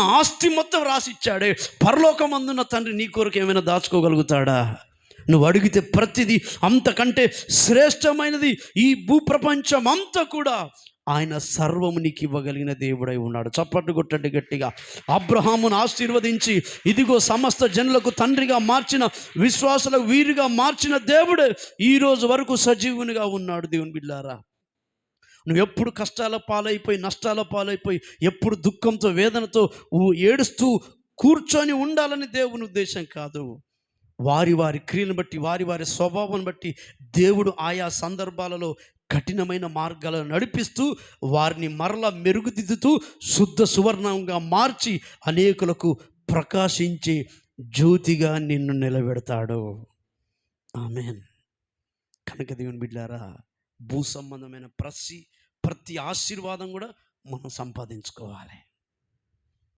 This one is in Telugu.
ఆస్తి మొత్తం రాసిచ్చాడే, పరలోకమందున్న తండ్రి నీ కొరకు ఏమైనా దాచుకోగలుగుతాడా? నువ్వు అడిగితే ప్రతిదీ అంతకంటే శ్రేష్టమైనది ఈ భూప్రపంచం అంతా కూడా ఆయన సర్వము నీకు ఇవ్వగలిగిన దేవుడై ఉన్నాడు. చప్పట్లు కొట్టండి గట్టిగా. అబ్రహామును ఆశీర్వదించి ఇదిగో సమస్త జనులకు తండ్రిగా మార్చిన, విశ్వాసులకు వీరిగా మార్చిన దేవుడే ఈరోజు వరకు సజీవునిగా ఉన్నాడు. దేవుని బిడ్డలారా, నువ్వు ఎప్పుడు కష్టాల పాలైపోయి, నష్టాల పాలైపోయి, ఎప్పుడు దుఃఖంతో వేదనతో ఏడుస్తూ కూర్చొని ఉండాలని దేవుని ఉద్దేశం కాదు. వారి వారి క్రియలను బట్టి, వారి వారి స్వభావాన్ని బట్టి దేవుడు ఆయా సందర్భాలలో కఠినమైన మార్గాలను నడిపిస్తూ వారిని మరలా మెరుగుదిద్దుతూ శుద్ధ సువర్ణంగా మార్చి అనేకులకు ప్రకాశించే జ్యోతిగా నిన్ను నిలబెడతాడు. ఆమేన్. కనుక దేవుని బిడ్డలారా, భూ సంబంధమైన ప్రతి ఆశీర్వాదం కూడా మనం సంపాదించుకోవాలి.